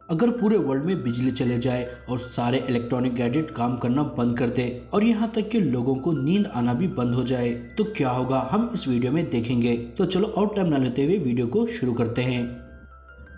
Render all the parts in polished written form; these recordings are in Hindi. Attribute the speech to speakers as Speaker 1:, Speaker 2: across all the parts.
Speaker 1: अगर पूरे वर्ल्ड में बिजली चले जाए और सारे इलेक्ट्रॉनिक गैजेट काम करना बंद कर दे और यहाँ तक कि लोगों को नींद आना भी बंद हो जाए तो क्या होगा, हम इस वीडियो में देखेंगे। तो चलो और टाइम न लेते हुए वीडियो को शुरू करते हैं।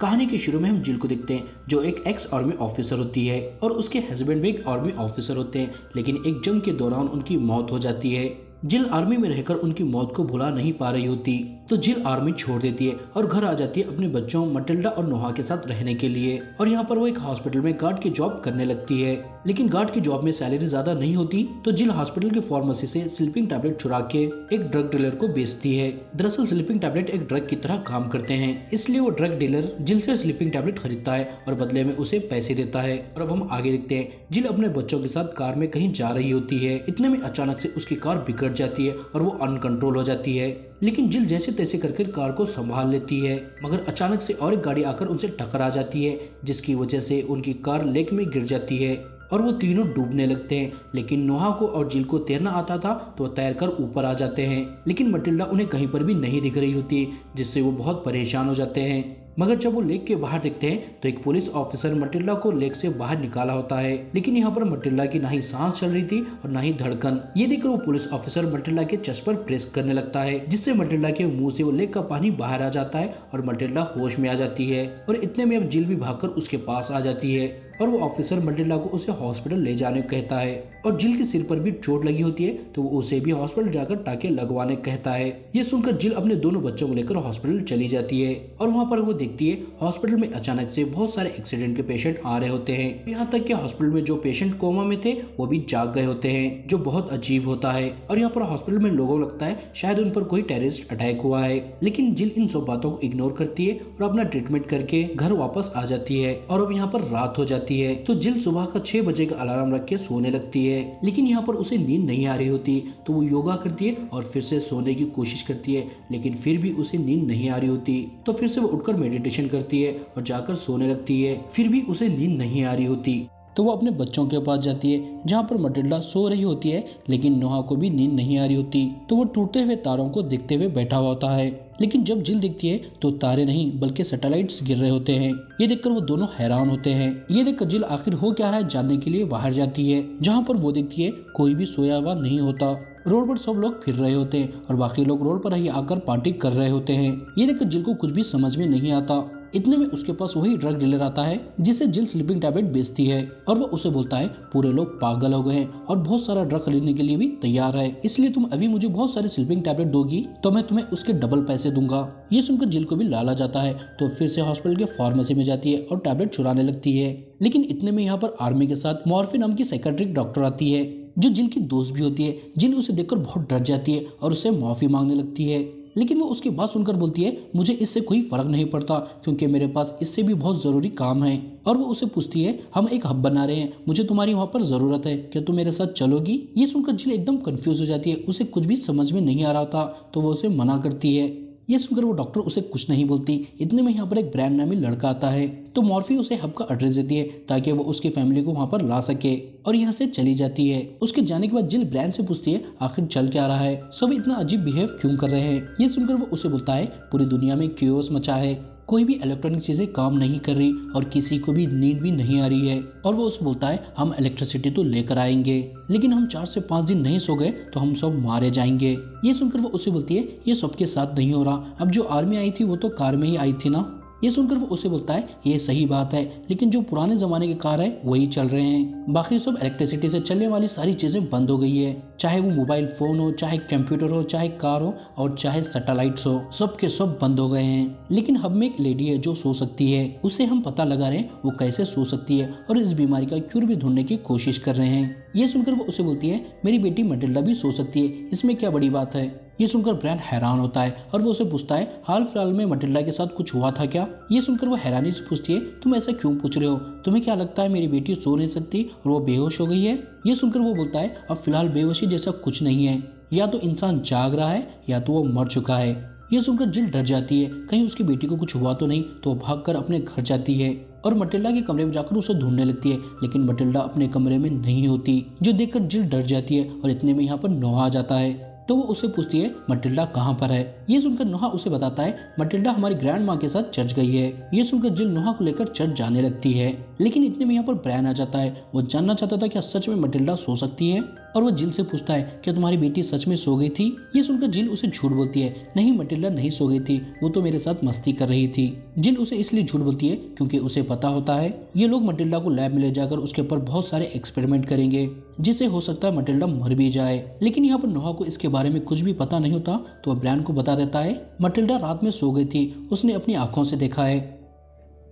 Speaker 1: कहानी के शुरू में हम जिल को देखते हैं जो एक एक्स आर्मी ऑफिसर होती है और उसके हस्बैंड भी एक आर्मी ऑफिसर होते हैं, लेकिन एक जंग के दौरान उनकी मौत हो जाती है। जिल आर्मी में रहकर उनकी मौत को भुला नहीं पा रही होती तो जिल आर्मी छोड़ देती है और घर आ जाती है अपने बच्चों मटिल्डा और नोहा के साथ रहने के लिए। और यहाँ पर वो एक हॉस्पिटल में गार्ड की जॉब करने लगती है, लेकिन गार्ड की जॉब में सैलरी ज्यादा नहीं होती तो जिल हॉस्पिटल की फार्मेसी से स्लीपिंग टैबलेट चुरा के एक ड्रग डीलर को बेचती है। दरअसल स्लीपिंग टैबलेट एक ड्रग की तरह काम करते हैं, इसलिए वो ड्रग डीलर जिल से स्लीपिंग टैबलेट खरीदता है और बदले में उसे पैसे देता है। और अब हम आगे देखते हैं, जिल अपने बच्चों के साथ कार में कहीं जा रही होती है। इतने में अचानक से उसकी कार बिगड़ जाती है और वो अनकंट्रोल हो जाती है, लेकिन जिल जैसे तैसे करके कार को संभाल लेती है। मगर अचानक से और एक गाड़ी आकर उनसे टकरा जाती है, जिसकी वजह से उनकी कार लेक में गिर जाती है और वो तीनों डूबने लगते हैं। लेकिन नोहा को और जिल को तैरना आता था तो वो तैर कर ऊपर आ जाते हैं, लेकिन मटिल्डा उन्हें कहीं पर भी नहीं दिख रही होती, जिससे वो बहुत परेशान हो जाते हैं। मगर जब वो लेक के बाहर दिखते हैं तो एक पुलिस ऑफिसर मटिल्डा को लेक से बाहर निकाला होता है, लेकिन यहाँ पर मटिल्डा की ना ही सांस चल रही थी और ना ही धड़कन। ये देखकर वो पुलिस ऑफिसर मटिल्डा के चेस्ट पर प्रेस करने लगता है, जिससे मटिल्डा के मुंह से वो लेक का पानी बाहर आ जाता है और मटिल्डा होश में आ जाती है। और इतने में अब जिल भी भागकर उसके पास आ जाती है और वो ऑफिसर मटिल्डा को उसे हॉस्पिटल ले जाने को कहता है। और जिल के सिर पर भी चोट लगी होती है तो वो उसे भी हॉस्पिटल जाकर टाके लगवाने कहता है। ये सुनकर जिल अपने दोनों बच्चों को लेकर हॉस्पिटल चली जाती है और वहाँ पर वो देखती है हॉस्पिटल में अचानक से बहुत सारे एक्सीडेंट के पेशेंट आ रहे होते हैं। यहाँ तक कि हॉस्पिटल में जो पेशेंट कोमा में थे वो भी जाग गए होते हैं, जो बहुत अजीब होता है। और यहाँ पर हॉस्पिटल में लोगों को लगता है शायद उन पर कोई टेररिस्ट अटैक हुआ है, लेकिन जिल इन सब बातों को इग्नोर करती है और अपना ट्रीटमेंट करके घर वापस आ जाती है। और अब यहाँ पर रात हो जाती है तो जिल सुबह का 6 बजे का अलार्म रख के सोने लगती है, लेकिन यहाँ पर उसे नींद नहीं आ रही होती तो वो योगा करती है और फिर से सोने की कोशिश करती है, लेकिन फिर भी उसे नींद नहीं आ रही होती तो फिर से वो उठकर मेडिटेशन करती है और जाकर सोने लगती है, फिर भी उसे नींद नहीं आ रही होती तो वो अपने बच्चों के पास जाती है जहाँ पर मटिल्डा सो रही होती है, लेकिन नोहा को भी नींद नहीं आ रही होती तो वो टूटते हुए तारों को देखते हुए बैठा हुआ होता है। लेकिन जब जिल दिखती है तो तारे नहीं बल्कि सैटेलाइट्स गिर रहे होते हैं। ये देखकर वो दोनों हैरान होते हैं। ये देखकर जिल आखिर हो क्या रहा है जानने के लिए बाहर जाती है, जहाँ पर वो देखती है कोई भी सोया हुआ नहीं होता। रोड पर सब लोग फिर रहे होते हैं और बाकी लोग रोड पर ही आकर पार्टी कर रहे होते हैं। ये देखकर जिल को कुछ भी समझ में नहीं आता। इतने में उसके पास वही ड्रग डीलर आता है जिसे जिल स्लीपिंग टैबलेट बेचती है और वो उसे बोलता है पूरे लोग पागल हो गए हैं और बहुत सारा ड्रग खरीदने के लिए भी तैयार है, इसलिए तुम अभी मुझे बहुत सारे स्लीपिंग टैबलेट दोगी तो मैं तुम्हें उसके डबल पैसे दूंगा। ये सुनकर जिल को भी लाला जाता है तो फिर से हॉस्पिटल के फार्मेसी में जाती है और टैबलेट चुराने लगती है। लेकिन इतने में यहाँ पर आर्मी के साथ मॉर्फी नाम की साइकियाट्रिक डॉक्टर आती है जो जिल की दोस्त भी होती है। जिल उसे देखकर बहुत डर जाती है और उसे माफी मांगने लगती है, लेकिन वो उसकी बात सुनकर बोलती है मुझे इससे कोई फर्क नहीं पड़ता क्योंकि मेरे पास इससे भी बहुत जरूरी काम है। और वो उसे पूछती है हम एक हब बना रहे हैं, मुझे तुम्हारी वहाँ पर जरूरत है, क्या तुम मेरे साथ चलोगी? ये सुनकर जिल एकदम कंफ्यूज हो जाती है, उसे कुछ भी समझ में नहीं आ रहा था तो वो उसे मना करती है। ये सुनकर वो डॉक्टर उसे कुछ नहीं बोलती। इतने में यहाँ पर एक ब्रांड नामी लड़का आता है तो मॉर्फी उसे हब का एड्रेस देती है ताकि वो उसकी फैमिली को वहाँ पर ला सके और यहाँ से चली जाती है। उसके जाने के बाद जिल ब्रांड से पूछती है आखिर चल क्या रहा है, सब इतना अजीब बिहेव क्यों कर रहे हैं? ये सुनकर वो उसे बोलता है पूरी दुनिया में क्योस मचा है, कोई भी इलेक्ट्रॉनिक चीजें काम नहीं कर रही और किसी को भी नींद भी नहीं आ रही है। और वो उसे बोलता है हम इलेक्ट्रिसिटी तो लेकर आएंगे, लेकिन हम 4 से 5 दिन नहीं सो गए तो हम सब मारे जाएंगे। ये सुनकर वो उसे बोलती है ये सबके साथ नहीं हो रहा, अब जो आर्मी आई थी वो तो कार में ही आई थी ना। ये सुनकर वो उसे बोलता है ये सही बात है, लेकिन जो पुराने जमाने के कार है वही चल रहे हैं, बाकी सब इलेक्ट्रिसिटी से चलने वाली सारी चीजें बंद हो गई है, चाहे वो मोबाइल फोन हो, चाहे कंप्यूटर हो, चाहे कार हो और चाहे सैटेलाइट्स हो, सब के सब बंद हो गए हैं। लेकिन हब में एक लेडी है जो सो सकती है, उसे हम पता लगा रहे हैं वो कैसे सो सकती है और इस बीमारी का क्यूर भी ढूंढने की कोशिश कर रहे हैं। ये सुनकर वो उसे बोलती है मेरी बेटी मटिल्डा भी सो सकती है, इसमें क्या बड़ी बात है? ये सुनकर ब्रांड हैरान होता है और वो उसे पूछता है हाल फिलहाल में मटिल्डा के साथ कुछ हुआ था क्या? ये सुनकर वो हैरानी से पूछती है तुम ऐसा क्यों पूछ रहे हो, तुम्हें क्या लगता है मेरी बेटी सो नहीं सकती और वो बेहोश हो गई है? ये सुनकर वो बोलता है अब फिलहाल बेहोशी जैसा कुछ नहीं है, या तो इंसान जाग रहा है या तो वो मर चुका है। ये सुनकर जिल डर जाती है कहीं उसकी बेटी को कुछ हुआ तो नहीं, तो भागकर अपने घर जाती है और मटिल्डा के कमरे में जाकर उसे ढूंढने लगती है, लेकिन मटिल्डा अपने कमरे में नहीं होती, जो देखकर जिल डर जाती है। और इतने में यहाँ पर नोहा आ जाता है। तो वो उससे पूछती है मटिल्डा कहाँ पर है। ये सुनकर नोहा उसे बताता है मटिल्डा हमारी ग्रैंड माँ के साथ चर्च गई है। ये सुनकर जिल नोहा को लेकर चर्च जाने लगती है, लेकिन इतने में यहाँ पर ब्रायन आ जाता है। वो जानना चाहता था क्या सच में मटिल्डा सो सकती है, और वो जिल से पूछता है क्या तुम्हारी बेटी सच में सो गई थी। ये सुनकर जिल उसे झूठ बोलती है, नहीं मटिल्डा नहीं सो गई थी, वो तो मेरे साथ मस्ती कर रही थी। जिल उसे इसलिए झूठ बोलती है क्योंकि उसे पता होता है ये लोग मटिल्डा को लैब में ले जाकर उसके ऊपर बहुत सारे एक्सपेरिमेंट करेंगे जिससे हो सकता है मटिल्डा मर भी जाए। लेकिन यहाँ पर नोहा को इसके बारे में कुछ भी पता नहीं होता, तो वह ब्रायन को बता देता है मटिल्डा रात में सो गई थी, उसने अपनी आंखों से देखा है।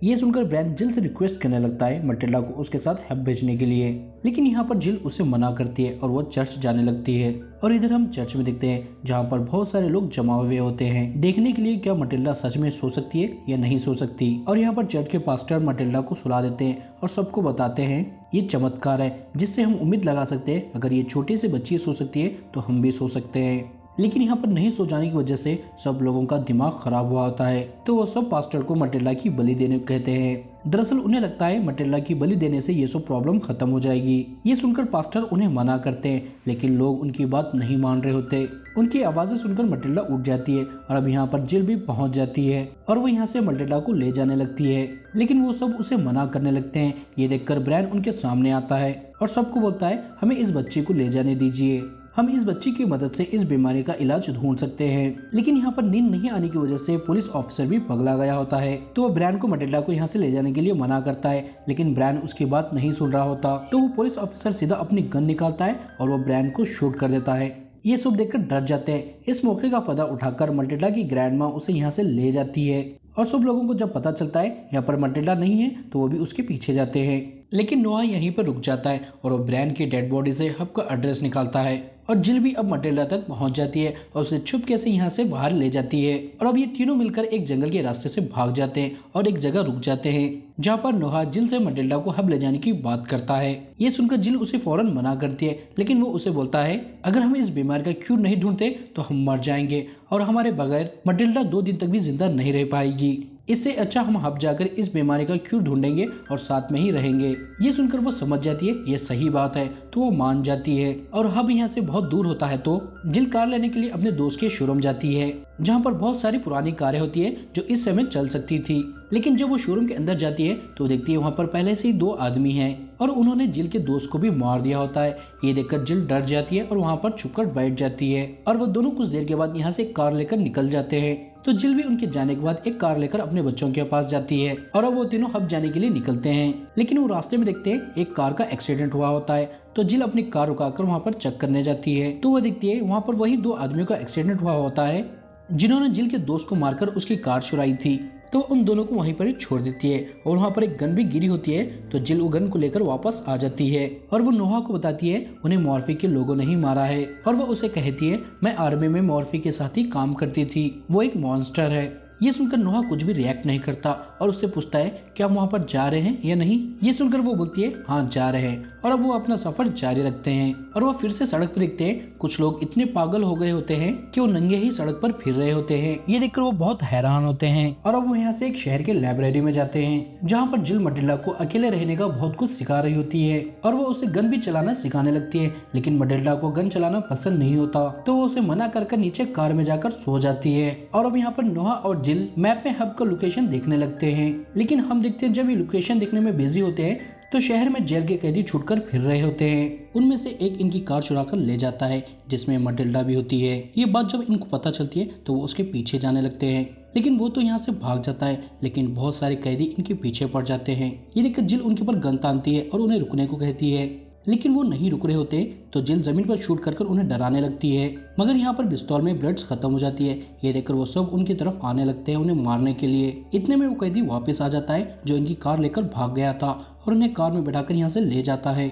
Speaker 1: ये सुनकर ब्रायन जिल से रिक्वेस्ट करने लगता है मटिल्डा को उसके साथ हेल्प भेजने के लिए, लेकिन यहाँ पर जिल उसे मना करती है और वो चर्च जाने लगती है। और इधर हम चर्च में देखते हैं जहाँ पर बहुत सारे लोग जमा हुए होते हैं देखने के लिए क्या मटिल्डा सच में सो सकती है या नहीं सो सकती। और यहाँ पर चर्च के पास्टर मटिल्डा को सुला देते हैं और सबको बताते हैं ये चमत्कार है जिससे हम उम्मीद लगा सकते हैं अगर ये छोटी सी बच्ची सो सकती है तो हम भी सो सकते हैं। लेकिन यहाँ पर नहीं सो जाने की वजह से सब लोगों का दिमाग खराब हुआ होता है, तो वो सब पास्टर को मटिल्डा की बलि देने को कहते हैं। दरअसल उन्हें लगता है मटिल्डा की बलि देने से ये सब प्रॉब्लम खत्म हो जाएगी। ये सुनकर पास्टर उन्हें मना करते हैं, लेकिन लोग उनकी बात नहीं मान रहे होते। उनकी आवाजें सुनकर मटिल्डा उठ जाती है और अब यहाँ पर जिल भी पहुंच जाती है और वो यहाँ से मटिल्डा को ले जाने लगती है, लेकिन वो सब उसे मना करने लगते हैं। ये देखकर ब्रायन उनके सामने आता है और सबको बोलता है हमें इस बच्ची को ले जाने दीजिए, हम इस बच्ची की मदद से इस बीमारी का इलाज ढूंढ सकते हैं। लेकिन यहाँ पर नींद नहीं आने की वजह से पुलिस ऑफिसर भी पगला गया होता है, तो वो ब्रायन को मटिल्डा को यहाँ से ले जाने के लिए मना करता है, लेकिन ब्रायन उसकी बात नहीं सुन रहा होता। तो वो पुलिस ऑफिसर सीधा अपनी गन निकालता है और वो ब्रायन को शूट कर देता है। ये सब देखकर डर जाते हैं। इस मौके का फायदा उठाकर मटिल्डा की ग्रैंड माँ उसे यहाँ से ले जाती है और सब लोगों को जब पता चलता है यहाँ पर मटिल्डा नहीं है तो वो भी उसके पीछे जाते हैं। लेकिन नोहा यहीं पर रुक जाता है और वो ब्रायन की डेड बॉडी से हब का एड्रेस निकालता है और जिल भी अब मटिल्डा तक पहुंच जाती है और उसे छुपके से यहाँ से बाहर ले जाती है। और अब ये तीनों मिलकर एक जंगल के रास्ते से भाग जाते हैं और एक जगह रुक जाते हैं जहाँ पर नोहा जिल से मटिल्डा को हब ले जाने की बात करता है। ये सुनकर जिल उसे फौरन मना करती है, लेकिन वो उसे बोलता है अगर हम इस बीमारी का क्यूर नहीं ढूंढते तो हम मर जाएंगे और हमारे बगैर मटिल्डा 2 दिन तक भी जिंदा नहीं रह पाएगी। इससे अच्छा हम हब जाकर इस बीमारी का क्यूर ढूंढेंगे और साथ में ही रहेंगे। ये सुनकर वो समझ जाती है ये सही बात है, तो वो मान जाती है। और हब यहाँ से बहुत दूर होता है तो जिल कार लेने के लिए अपने दोस्त के शोरूम जाती है जहाँ पर बहुत सारी पुरानी कारें होती है जो इस समय चल सकती थी। लेकिन जब वो शोरूम के अंदर जाती है तो देखती है वहाँ पर पहले से ही 2 आदमी हैं और उन्होंने जिल के दोस्त को भी मार दिया होता है। ये देखकर जिल डर जाती है और वहाँ पर छुपकर बैठ जाती है और वो दोनों कुछ देर के बाद यहाँ से कार लेकर निकल जाते हैं। तो जिल भी उनके जाने के बाद एक कार लेकर अपने बच्चों के पास जाती है और अब वो तीनों हब जाने के लिए निकलते हैं। लेकिन वो रास्ते में देखते हैं एक कार का एक्सीडेंट हुआ होता है, तो जिल अपनी कार रुकाकर वहाँ पर चेक करने जाती है तो वो देखती है वहाँ पर वही 2 आदमियों का एक्सीडेंट हुआ होता है जिन्होंने जिल के दोस्त को मारकर उसकी कार चुराई थी। तो उन दोनों को वहीं पर ही छोड़ देती है और वहाँ पर एक गन भी गिरी होती है, तो जिल वो गन को लेकर वापस आ जाती है और वो नोहा को बताती है उन्हें मॉर्फी के लोगों ने ही मारा है और वो उसे कहती है मैं आर्मी में मॉर्फी के साथ ही काम करती थी, वो एक मॉन्स्टर है। ये सुनकर नोहा कुछ भी रिएक्ट नहीं करता और उससे पूछता है क्या हम वहाँ पर जा रहे हैं या नहीं। ये सुनकर वो बोलती है हाँ जा रहे हैं और अब वो अपना सफर जारी रखते हैं और वो फिर से सड़क पर देखते हैं कुछ लोग इतने पागल हो गए होते हैं कि वो नंगे ही सड़क पर फिर रहे होते हैं। ये देखकर वो बहुत हैरान होते हैं और अब वो यहाँ से एक शहर के लाइब्रेरी में जाते हैं जहाँ पर जिल मटिल्डा को अकेले रहने का बहुत कुछ सिखा रही होती है और वो उसे गन भी चलाना सिखाने लगती है, लेकिन मटिल्डा को गन चलाना पसंद नहीं होता तो वो उसे मना कर नीचे कार में जाकर सो जाती है। और अब यहाँ पर नोहा और जिल मैप में हब का लोकेशन देखने लगते हैं, लेकिन हम देखते हैं जब ये लोकेशन देखने में बिजी होते हैं तो शहर में जेल के कैदी छूटकर फिर रहे होते हैं। उनमें से एक इनकी कार चुराकर ले जाता है जिसमें मटिल्डा भी होती है। ये बात जब इनको पता चलती है तो वो उसके पीछे जाने लगते हैं, लेकिन वो तो यहाँ से भाग जाता है, लेकिन बहुत सारे कैदी इनके पीछे पड़ जाते हैं। ये देखकर जिल उनके ऊपर गन तानती है और उन्हें रुकने को कहती है, लेकिन वो नहीं रुक रहे होते तो जिल जमीन पर शूट कर उन्हें डराने लगती है, मगर यहाँ पर पिस्तौल में ब्लड्स खत्म हो जाती है। ये देखकर वो सब उनकी तरफ आने लगते हैं उन्हें मारने के लिए। इतने में वो कैदी वापस आ जाता है जो इनकी कार लेकर भाग गया था और उन्हें कार में बैठाकर यहाँ से ले जाता है।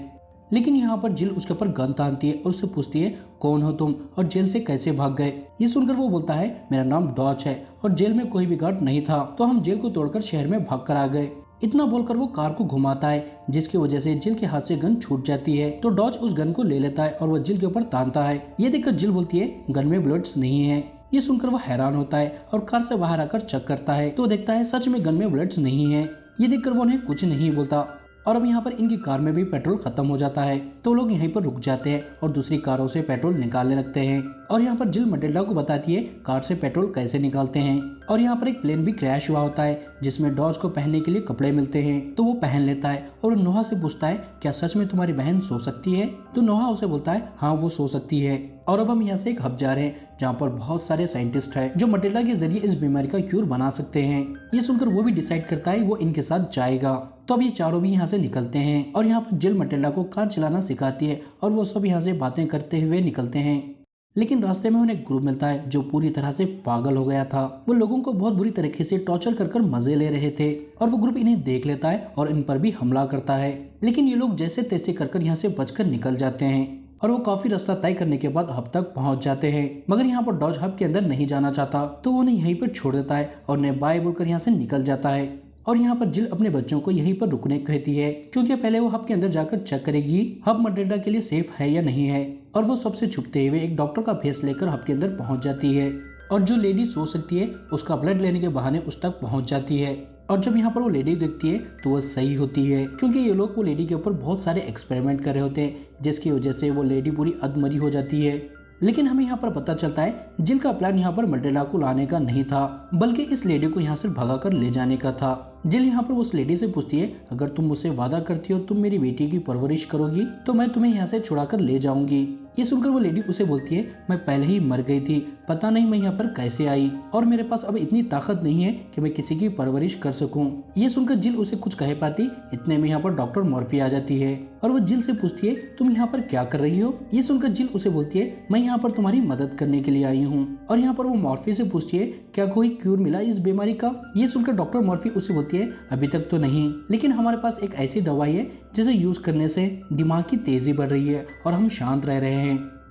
Speaker 1: लेकिन यहाँ पर जिल उसके ऊपर गन तानती है और उससे पूछती है कौन हो तुम और जेल से कैसे भाग गए। ये सुनकर वो बोलता है मेरा नाम डॉच है और जेल में कोई भी गार्ड नहीं था तो हम जेल को तोड़कर शहर में भाग कर आ गए। इतना बोलकर वो कार को घुमाता है जिसकी वजह से जिल के हाथ से गन छूट जाती है, तो डॉच उस गन को ले लेता है और वो जिल के ऊपर तानता है। ये देखकर जिल बोलती है गन में बुलेट्स नहीं है। ये सुनकर वो हैरान होता है और कार से बाहर आकर चेक करता है तो देखता है सच में गन में बुलेट्स नहीं है। ये देखकर वो उन्हें कुछ नहीं बोलता और अब यहाँ पर इनकी कार में भी पेट्रोल खत्म हो जाता है तो लोग यहीं पर रुक जाते हैं और दूसरी कारों से पेट्रोल निकालने लगते हैं और यहाँ पर जिल मटिल्डा को बताती है कार से पेट्रोल कैसे निकालते हैं। और यहाँ पर एक प्लेन भी क्रैश हुआ होता है जिसमें डॉज को पहनने के लिए कपड़े मिलते हैं, तो वो पहन लेता है और नोहा से पूछता है क्या सच में तुम्हारी बहन सो सकती है। तो नोहा उसे बोलता है हाँ वो सो सकती है। और अब हम यहाँ से एक हब जा रहे हैं जहाँ पर बहुत सारे साइंटिस्ट हैं जो मटिल्डा के जरिए इस बीमारी का क्यूर बना सकते हैं। ये सुनकर वो भी डिसाइड करता है वो इनके साथ जाएगा। तो अब ये चारों भी यहाँ से निकलते हैं और यहाँ पर जिल मटिल्डा को कार चलाना सिखाती है और वो सब यहाँ से बातें करते हुए निकलते हैं। लेकिन रास्ते में उन्हें एक ग्रुप मिलता है जो पूरी तरह से पागल हो गया था। वो लोगों को बहुत बुरी तरीके से टॉर्चर कर मजे ले रहे थे और वो ग्रुप इन्हें देख लेता है और इन पर भी हमला करता है। लेकिन ये लोग जैसे तैसे कर यहाँ से बचकर निकल जाते हैं और वो काफी रास्ता तय करने के बाद हब तक पहुंच जाते हैं। मगर यहाँ पर डॉज हब के अंदर नहीं जाना चाहता, तो वो उन्हें यहीं पर छोड़ देता है और उन्हें बाय बोलकर यहाँ से निकल जाता है। और यहाँ पर जिल अपने बच्चों को यहीं पर रुकने कहती है क्योंकि पहले वो हब के अंदर जाकर चेक करेगी हब मटिल्डा के लिए सेफ है या नहीं है। और वो सबसे छुपते हुए एक डॉक्टर का फेस लेकर हब के अंदर पहुंच जाती है और जो लेडी सो सकती है उसका ब्लड लेने के बहाने उस तक पहुंच जाती है। और जब यहाँ पर वो लेडी देखती है तो वो सही होती है क्योंकि ये लोग वो लेडी के ऊपर बहुत सारे एक्सपेरिमेंट कर रहे होते हैं जिसकी वजह से वो लेडी पूरी अधमरी हो जाती है। लेकिन हमें यहाँ पर पता चलता है जिल का प्लान यहाँ पर मटिल्डा को लाने का नहीं था बल्कि इस लेडी को यहाँ से भगाकर ले जाने का था। जिल यहाँ पर उस लेडी से पूछती है अगर तुम मुझसे वादा करती हो तुम मेरी बेटी की परवरिश करोगी तो मैं तुम्हें यहाँ से छुड़ाकर ले जाऊंगी। ये सुनकर वो लेडी उसे बोलती है मैं पहले ही मर गई थी, पता नहीं मैं यहाँ पर कैसे आई और मेरे पास अब इतनी ताकत नहीं है कि मैं किसी की परवरिश कर सकूं। ये सुनकर जिल उसे कुछ कह पाती, इतने में यहाँ पर डॉक्टर मॉर्फी आ जाती है और वो जिल से पूछती है तुम यहाँ पर क्या कर रही हो। ये सुनकर जिल उसे बोलती है मैं यहाँ पर तुम्हारी मदद करने के लिए आई हूँ। और यहाँ पर वो मॉर्फी से पूछती है क्या कोई क्यूर मिला इस बीमारी का। ये सुनकर डॉक्टर मॉर्फी उसे बोलती है अभी तक तो नहीं, लेकिन हमारे पास एक ऐसी दवाई है जिसे यूज करने से दिमाग की तेजी बढ़ रही है और हम शांत रह रहे हैं।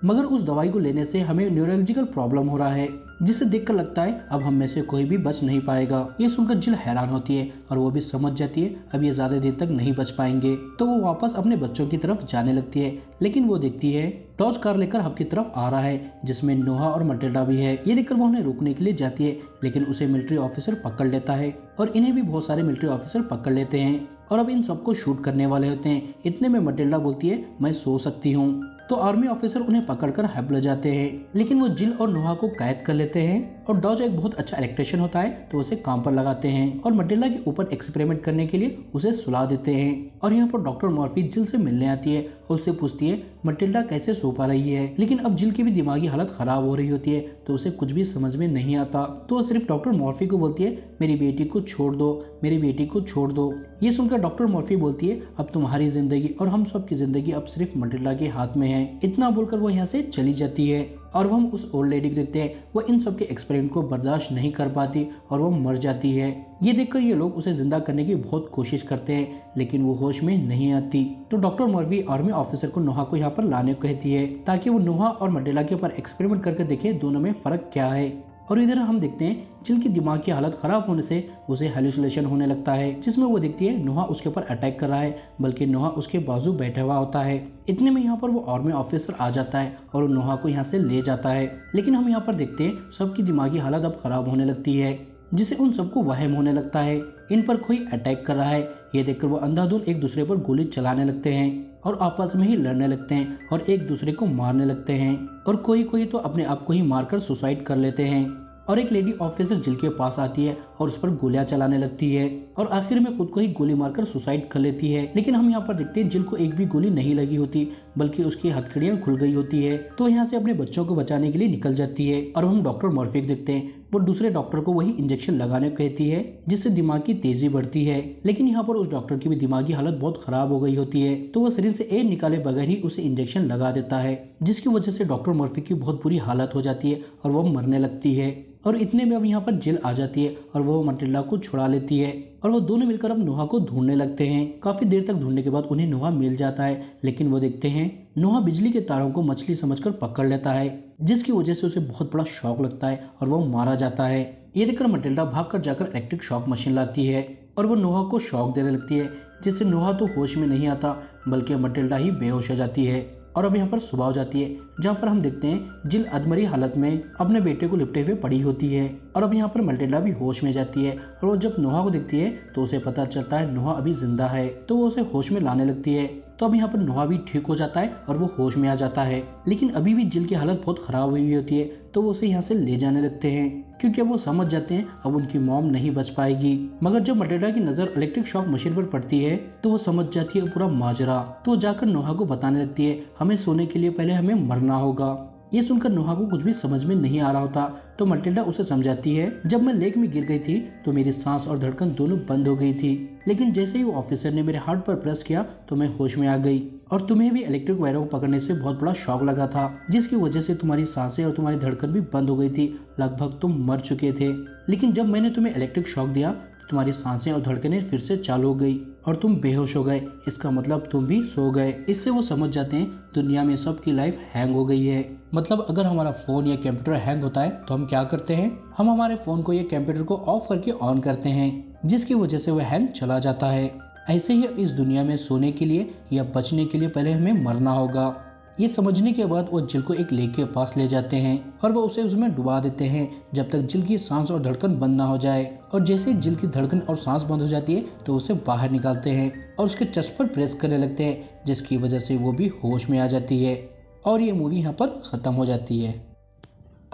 Speaker 1: मगर उस दवाई को लेने से हमें न्यूरोलॉजिकल प्रॉब्लम हो रहा है जिसे देखकर लगता है अब हम में से कोई भी बच नहीं पाएगा। ये सुनकर जिल हैरान होती है और वो भी समझ जाती है अब ये ज्यादा देर तक नहीं बच पाएंगे, तो वो वापस अपने बच्चों की तरफ जाने लगती है। लेकिन वो देखती है डॉज कार लेकर हब की तरफ आ रहा है जिसमें नोहा और मटिल्डा भी है। ये देखकर वो उन्हें रोकने के लिए जाती है लेकिन उसे मिलिट्री ऑफिसर पकड़ लेता है और इन्हें भी बहुत सारे मिलिट्री ऑफिसर पकड़ लेते हैं और अब इन सबको शूट करने वाले होते हैं। इतने में मटिल्डा बोलती है मैं सो सकती हूँ, तो आर्मी ऑफिसर उन्हें पकड़कर हब ले जाते हैं। लेकिन वो जिल और नोहा को कैद कर लेते हैं और डॉज एक बहुत अच्छा इलेक्ट्रिशियन होता है तो उसे काम पर लगाते हैं और मटिल्डा के ऊपर एक्सपेरिमेंट करने के लिए उसे सुला देते हैं। और यहाँ पर डॉक्टर मॉर्फी जिल से मिलने आती है और उससे पूछती है मटिल्डा कैसे सो पा रही है। लेकिन अब जिल की भी दिमागी हालत खराब हो रही होती है तो उसे कुछ भी समझ में नहीं आता, तो वो सिर्फ डॉक्टर मॉर्फी को बोलती है मेरी बेटी को छोड़ दो, मेरी बेटी को छोड़ दो। ये सुनकर डॉक्टर मॉर्फी बोलती है अब तुम्हारी जिंदगी और हम सब की जिंदगी अब सिर्फ मटिल्डा के हाथ में है। इतना बोलकर वो यहाँ से चली जाती है और हम उस ओल्ड लेडी को देखते हैं वो इन सब के एक्सपेरिमेंट को बर्दाश्त नहीं कर पाती और वो मर जाती है। ये देखकर ये लोग उसे जिंदा करने की बहुत कोशिश करते हैं लेकिन वो होश में नहीं आती, तो डॉक्टर मॉर्फी आर्मी ऑफिसर को नोहा को यहाँ पर लाने को कहती है ताकि वो नोहा और मटिल्डा के ऊपर एक्सपेरिमेंट करके देखे दोनों में फर्क क्या है। और इधर हम देखते हैं जिल की दिमाग की हालत खराब होने से उसे हेलुसिनेशन होने लगता है जिसमें वो देखती है नोहा उसके ऊपर अटैक कर रहा है बल्कि नोहा उसके बाजू बैठा हुआ होता है। इतने में यहाँ पर वो आर्मी ऑफिसर आ जाता है और नोहा को यहाँ से ले जाता है। लेकिन हम यहाँ पर देखते हैं सबकी दिमागी हालत अब खराब होने लगती है जिससे उन सबको वहम होने लगता है इन पर कोई अटैक कर रहा है। ये देखकर वो अंधाधुंध एक दूसरे पर गोली चलाने लगते हैं और आपस में ही लड़ने लगते हैं और एक दूसरे को मारने लगते हैं और कोई तो अपने आप को ही मारकर सुसाइड कर लेते हैं। और एक लेडी ऑफिसर जिल के पास आती है और उस पर गोलियां चलाने लगती है और आखिर में खुद को ही गोली मारकर सुसाइड कर लेती है। लेकिन हम यहाँ पर देखते हैं जिल को एक भी गोली नहीं लगी होती बल्कि उसकी हथकड़ियां खुल गई होती है, तो यहाँ से अपने बच्चों को बचाने के लिए निकल जाती है। और हम डॉक्टर मॉर्फी देखते हैं वो दूसरे डॉक्टर को वही इंजेक्शन लगाने को कहती है जिससे दिमाग की तेजी बढ़ती है। लेकिन यहाँ पर उस डॉक्टर की भी दिमागी हालत बहुत खराब हो गई होती है तो वो सिरिंज से एयर निकाले बगैर ही उसे इंजेक्शन लगा देता है जिसकी वजह से डॉक्टर मॉर्फी की बहुत बुरी हालत हो जाती है और वो मरने लगती है। और इतने में अब यहाँ पर जिल आ जाती है और वो मटिल्डा को छुड़ा लेती है और वो दोनों मिलकर अब नोहा को ढूंढने लगते हैं। काफी देर तक ढूंढने के बाद उन्हें नोहा मिल जाता है लेकिन वो देखते हैं नोहा बिजली के तारों को मछली समझकर पकड़ लेता है जिसकी वजह से उसे बहुत बड़ा शॉक लगता है और वो मारा जाता है। ये देखकर मटिल्डा भागकर जाकर इलेक्ट्रिक शॉक मशीन लाती है और वो नोहा को शॉक देने लगती है जिससे नोहा तो होश में नहीं आता बल्कि मटिल्डा ही बेहोश हो जाती है। और अब यहाँ पर सुबह हो जाती है, जहाँ पर हम देखते हैं जिल अधमरी हालत में अपने बेटे को लिपटे हुए पड़ी होती है। और अब यहाँ पर मटिल्डा भी होश में जाती है और वो जब नोहा को देखती है तो उसे पता चलता है नोहा अभी जिंदा है, तो वो उसे होश में लाने लगती है। तो अब यहाँ पर नोहा भी ठीक हो जाता है और वो होश में आ जाता है, लेकिन अभी भी जिल की हालत बहुत खराब हुई होती है, तो वो उसे यहाँ से ले जाने लगते हैं क्योंकि अब वो समझ जाते हैं अब उनकी मॉम नहीं बच पाएगी। मगर जब मटिल्डा की नजर इलेक्ट्रिक शॉक मशीन पर पड़ती है तो वो समझ जाती है पूरा माजरा। तो वो जाकर नोहा को बताने लगती है हमें सोने के लिए पहले हमें मरना होगा। ये सुनकर नोहा को कुछ भी समझ में नहीं आ रहा होता, तो मटिल्डा उसे समझाती है जब मैं लेक में गिर गई थी तो मेरी सांस और धड़कन दोनों बंद हो गई थी, लेकिन जैसे ही वो ऑफिसर ने मेरे हार्ट पर प्रेस किया तो मैं होश में आ गई। और तुम्हें भी इलेक्ट्रिक वायरों को पकड़ने से बहुत बड़ा शॉक लगा था, जिसकी वजह से तुम्हारी सांसें और तुम्हारी धड़कन भी बंद हो गई थी, लगभग तुम मर चुके थे। लेकिन जब मैंने तुम्हें इलेक्ट्रिक शॉक दिया तो तुम्हारी सांसें और धड़कनें फिर से चालू हो गई और तुम बेहोश हो गए, इसका मतलब तुम भी सो गए। इससे वो समझ जाते हैं दुनिया में सबकी लाइफ हैंग हो गई है। मतलब अगर हमारा फोन या कंप्यूटर हैंग होता है तो हम क्या करते हैं, हम हमारे फोन को या कंप्यूटर को ऑफ करके ऑन करते हैं, जिसकी वजह से वह हैंग चला जाता है। ऐसे ही इस दुनिया में सोने के लिए या बचने के लिए पहले हमें मरना होगा। ये समझने के बाद वो जिल को एक लेक के पास ले जाते हैं और वो उसे उसमें डुबा देते हैं जब तक जिल की सांस और धड़कन बंद ना हो जाए। और जैसे ही जिल की धड़कन और सांस बंद हो जाती है तो उसे बाहर निकालते हैं और उसके चेस्ट पर प्रेस करने लगते हैं, जिसकी वजह से वो भी होश में आ जाती है और ये मूवी यहाँ पर ख़त्म हो जाती है।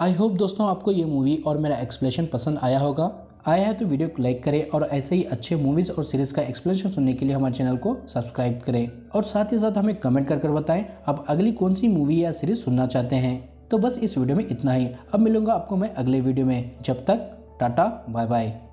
Speaker 1: आई होप दोस्तों आपको ये मूवी और मेरा एक्सप्लेनेशन पसंद आया होगा। आया है तो वीडियो को लाइक करें और ऐसे ही अच्छे मूवीज़ और सीरीज का एक्सप्लेनेशन सुनने के लिए हमारे चैनल को सब्सक्राइब करें और साथ ही साथ हमें कमेंट कर बताएं आप अगली कौन सी मूवी या सीरीज सुनना चाहते हैं। तो बस इस वीडियो में इतना ही, अब मिलूंगा आपको मैं अगले वीडियो में। जब तक टाटा बाय बाय।